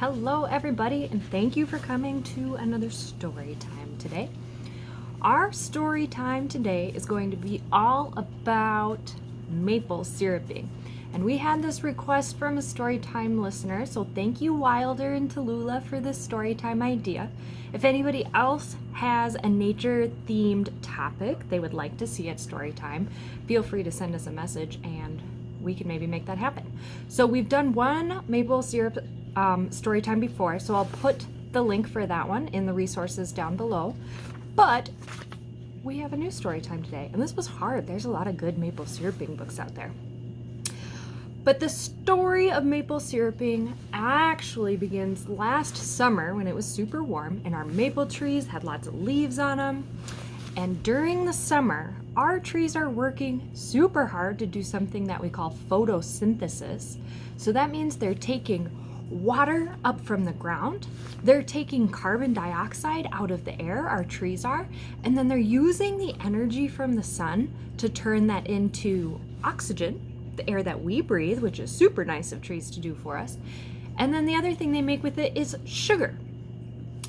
Hello everybody, and thank you for coming to another story time today. Our story time today is going to be all about maple syruping. And we had this request from a Storytime listener, so thank you Wilder and Tallulah for this Storytime idea. If anybody else has a nature-themed topic they would like to see at Storytime, feel free to send us a message and we can maybe make that happen. So we've done one maple syrup story time before, so I'll put the link for that one in the resources down below. But we have a new story time today, and this was hard. There's a lot of good maple syruping books out there. But the story of maple syruping actually begins last summer when it was super warm and our maple trees had lots of leaves on them. And during the summer, our trees are working super hard to do something that we call photosynthesis. So that means they're taking water up from the ground, they're taking carbon dioxide out of the air, our trees are, and then they're using the energy from the sun to turn that into oxygen, the air that we breathe, which is super nice of trees to do for us. And then the other thing they make with it is sugar.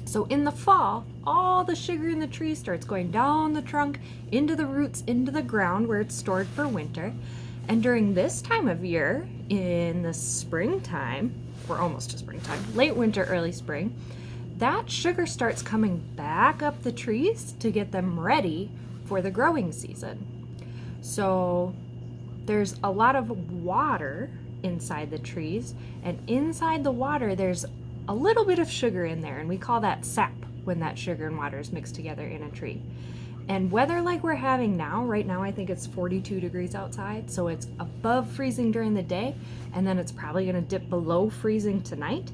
So in the fall, all the sugar in the tree starts going down the trunk, into the roots, into the ground where it's stored for winter. And during this time of year, in the springtime, we're almost to springtime, late winter, early spring, that sugar starts coming back up the trees to get them ready for the growing season. So there's a lot of water inside the trees, and inside the water there's a little bit of sugar in there, and we call that sap when that sugar and water is mixed together in a tree. And weather like we're having now, right now I think it's 42 degrees outside, so it's above freezing during the day, and then it's probably going to dip below freezing tonight.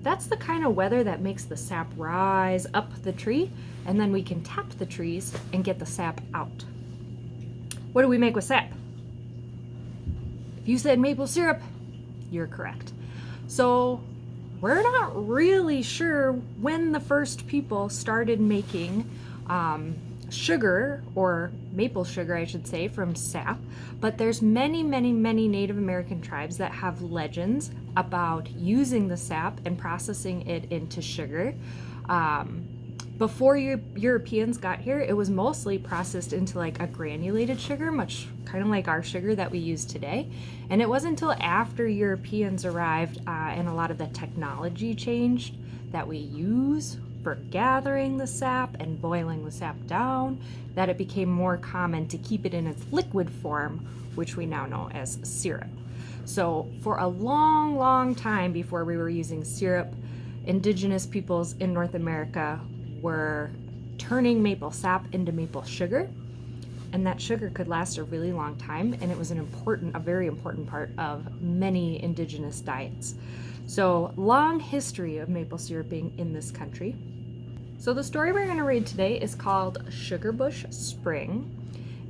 That's the kind of weather that makes the sap rise up the tree, and then we can tap the trees and get the sap out. What do we make with sap? If you said maple syrup, you're correct. So we're not really sure when the first people started making sugar, or maple sugar I should say, from sap, but there's many Native American tribes that have legends about using the sap and processing it into sugar. Before Europeans got here, it was mostly processed into like a granulated sugar, much kind of like our sugar that we use today. And it wasn't until after Europeans arrived and a lot of the technology changed that we use for gathering the sap and boiling the sap down that it became more common to keep it in its liquid form, which we now know as syrup. So for a long time before we were using syrup, indigenous peoples in North America were turning maple sap into maple sugar, and that sugar could last a really long time, and it was a very important part of many indigenous diets. So long history of maple syruping in this country. So the story we're going to read today is called Sugarbush Spring.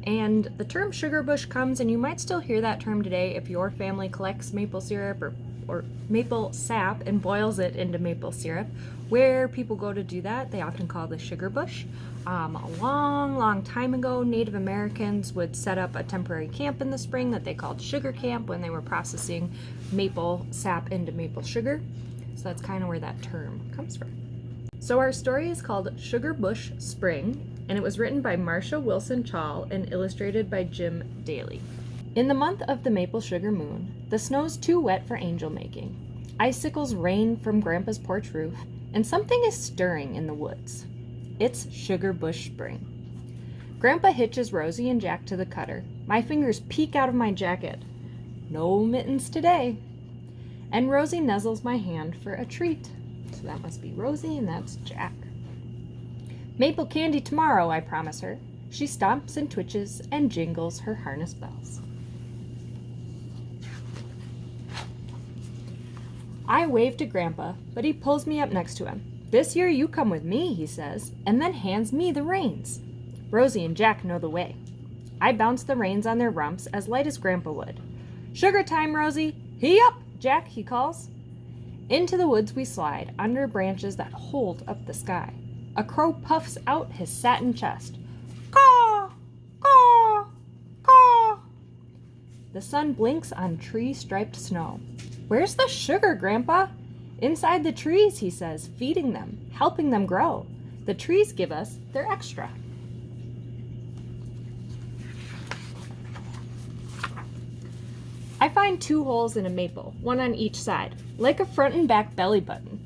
And the term Sugarbush comes, and you might still hear that term today if your family collects maple syrup or maple sap and boils it into maple syrup. Where people go to do that, they often call the Sugarbush. A long time ago, Native Americans would set up a temporary camp in the spring that they called Sugar Camp when they were processing maple sap into maple sugar. So that's kind of where that term comes from. So our story is called Sugarbush Spring, and it was written by Marsha Chall and illustrated by Jim Daly. In the month of the maple sugar moon, the snow's too wet for angel making. Icicles rain from Grandpa's porch roof, and something is stirring in the woods. It's Sugarbush Spring. Grandpa hitches Rosie and Jack to the cutter. My fingers peek out of my jacket. No mittens today. And Rosie nuzzles my hand for a treat. So that must be Rosie, and that's Jack. Maple candy tomorrow, I promise her. She stomps and twitches and jingles her harness bells. I wave to Grandpa, but he pulls me up next to him. This year you come with me, he says, and then hands me the reins. Rosie and Jack know the way. I bounce the reins on their rumps as light as Grandpa would. Sugar time, Rosie! Hee up, Jack, he calls. Into the woods we slide, under branches that hold up the sky. A crow puffs out his satin chest. Caw! Caw! Caw! The sun blinks on tree-striped snow. Where's the sugar, Grandpa? Inside the trees, he says, feeding them, helping them grow. The trees give us their extra. I find 2 holes in a maple, one on each side, like a front and back belly button.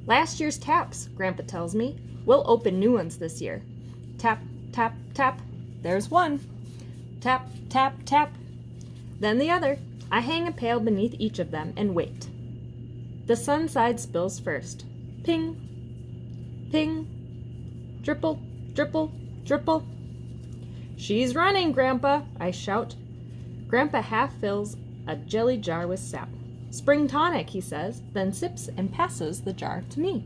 Last year's taps, Grandpa tells me. We'll open new ones this year. Tap, tap, tap. There's one. Tap, tap, tap. Then the other. I hang a pail beneath each of them and wait. The sun side spills first. Ping, ping, dripple, dripple, dripple. She's running, Grandpa, I shout. Grandpa half fills a jelly jar with sap. Spring tonic, he says, then sips and passes the jar to me.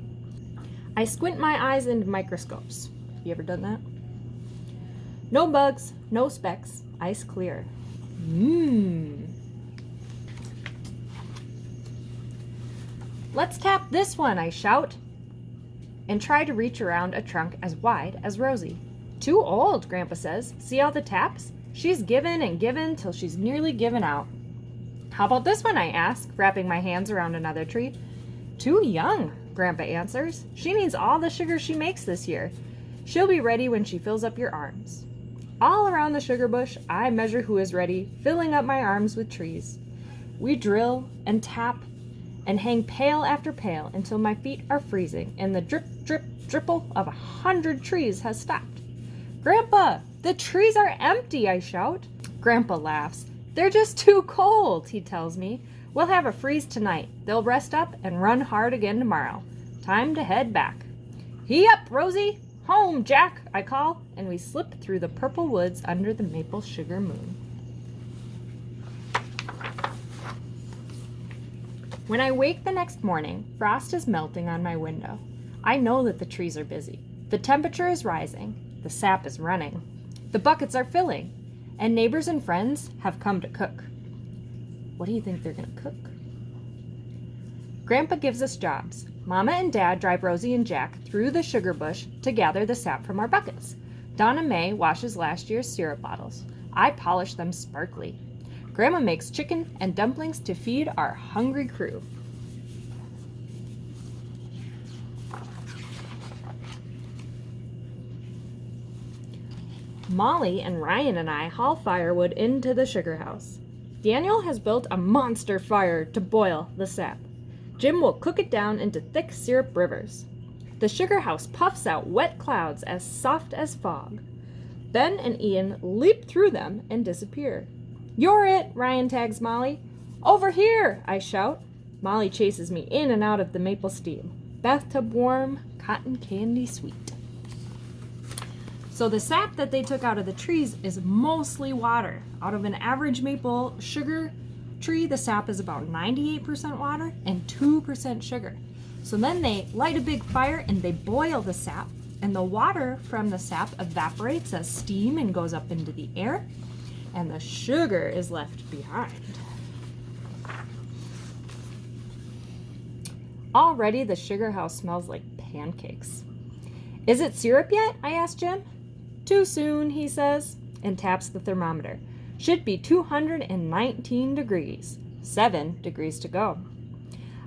I squint my eyes into microscopes. You ever done that? No bugs, no specks, ice clear. Let's tap this one, I shout, and try to reach around a trunk as wide as Rosie. Too old, Grandpa says. See all the taps? She's given and given till she's nearly given out. How about this one, I ask, wrapping my hands around another tree. Too young, Grandpa answers. She needs all the sugar she makes this year. She'll be ready when she fills up your arms. All around the sugar bush, I measure who is ready, filling up my arms with trees. We drill and tap and hang pail after pail until my feet are freezing and the drip, drip, dripple of 100 trees has stopped. Grandpa, the trees are empty, I shout. Grandpa laughs. They're just too cold, he tells me. We'll have a freeze tonight. They'll rest up and run hard again tomorrow. Time to head back. Hee up, Rosie! Home, Jack, I call, and we slip through the purple woods under the maple sugar moon. When I wake the next morning, frost is melting on my window. I know that the trees are busy. The temperature is rising. The sap is running. The buckets are filling. And neighbors and friends have come to cook. What do you think they're going to cook? Grandpa gives us jobs. Mama and Dad drive Rosie and Jack through the sugar bush to gather the sap from our buckets. Donna Mae washes last year's syrup bottles. I polish them sparkly. Grandma makes chicken and dumplings to feed our hungry crew. Molly and Ryan and I haul firewood into the sugar house. Daniel has built a monster fire to boil the sap. Jim will cook it down into thick syrup rivers. The sugar house puffs out wet clouds as soft as fog. Ben and Ian leap through them and disappear. You're it, Ryan tags Molly. Over here, I shout. Molly chases me in and out of the maple steam. Bathtub warm, cotton candy sweet. So the sap that they took out of the trees is mostly water. Out of an average maple sugar tree, the sap is about 98% water and 2% sugar. So then they light a big fire and they boil the sap, and the water from the sap evaporates as steam and goes up into the air, and the sugar is left behind. Already the sugar house smells like pancakes. Is it syrup yet? I asked Jim. Too soon, he says, and taps the thermometer. Should be 219 degrees. 7 degrees to go.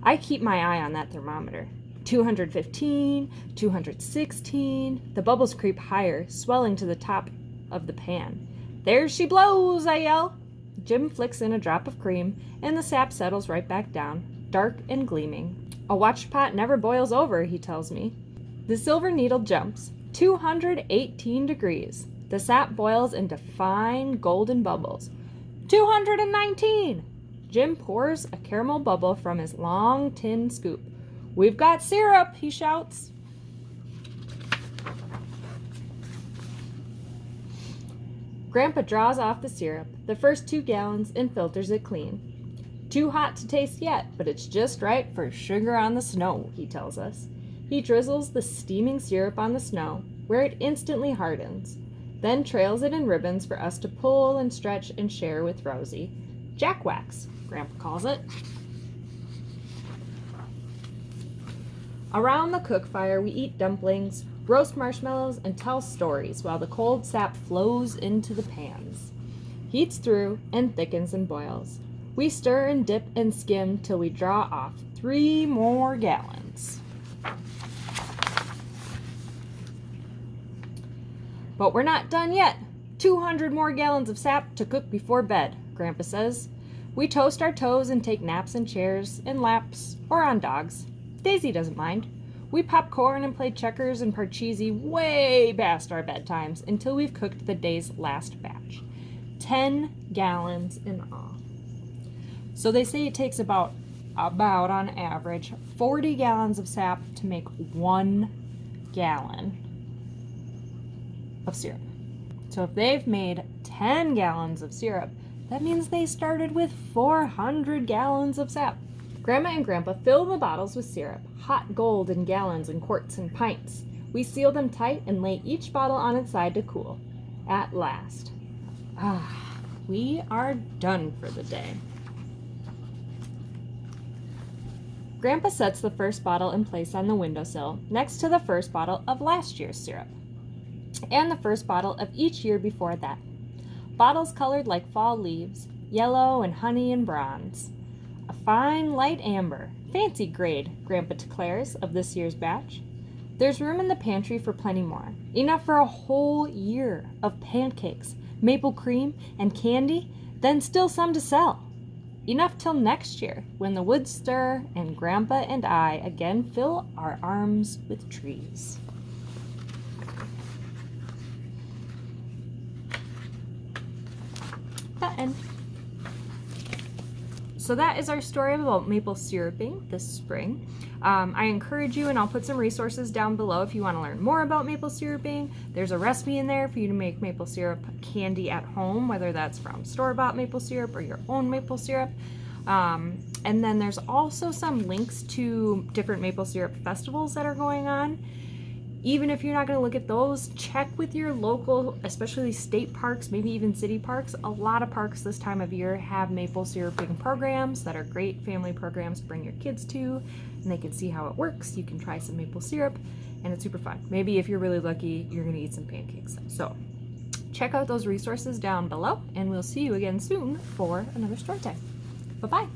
I keep my eye on that thermometer. 215, 216. The bubbles creep higher, swelling to the top of the pan. There she blows, I yell. Jim flicks in a drop of cream, and the sap settles right back down, dark and gleaming. A watch pot never boils over, he tells me. The silver needle jumps. 218 degrees. The sap boils into fine golden bubbles. 219! Jim pours a caramel bubble from his long tin scoop. We've got syrup, he shouts. Grandpa draws off the syrup, the first 2 gallons, and filters it clean. Too hot to taste yet, but it's just right for sugar on the snow, he tells us. He drizzles the steaming syrup on the snow, where it instantly hardens, then trails it in ribbons for us to pull and stretch and share with Rosie. Jack wax, Grandpa calls it. Around the cook fire, we eat dumplings, roast marshmallows, and tell stories while the cold sap flows into the pans. Heats through and thickens and boils. We stir and dip and skim till we draw off 3 more gallons. But we're not done yet. 200 more gallons of sap to cook before bed, Grandpa says. We toast our toes and take naps in chairs, in laps, or on dogs. Daisy doesn't mind. We pop corn and play checkers and parcheesi way past our bedtimes until we've cooked the day's last batch. 10 gallons in all. So they say it takes about on average 40 gallons of sap to make 1 gallon of syrup. So if they've made 10 gallons of syrup, that means they started with 400 gallons of sap. Grandma and Grandpa fill the bottles with syrup, hot gold in gallons and quarts and pints. We seal them tight and lay each bottle on its side to cool. At last. We are done for the day. Grandpa sets the first bottle in place on the windowsill, next to the first bottle of last year's syrup, and the first bottle of each year before that. Bottles colored like fall leaves, yellow and honey and bronze. A fine light amber, fancy grade, Grandpa declares, of this year's batch. There's room in the pantry for plenty more, enough for a whole year of pancakes, maple cream, and candy, then still some to sell. Enough till next year, when the woods stir and Grandpa and I again fill our arms with trees. The end. So that is our story about maple syruping this spring. I encourage you, and I'll put some resources down below if you want to learn more about maple syruping. There's a recipe in there for you to make maple syrup candy at home, whether that's from store-bought maple syrup or your own maple syrup. And then there's also some links to different maple syrup festivals that are going on. Even if you're not going to look at those, check with your local, especially state parks, maybe even city parks. A lot of parks this time of year have maple syruping programs that are great family programs to bring your kids to, and they can see how it works. You can try some maple syrup, and it's super fun. Maybe if you're really lucky, you're going to eat some pancakes. So check out those resources down below, and we'll see you again soon for another story time. Bye-bye.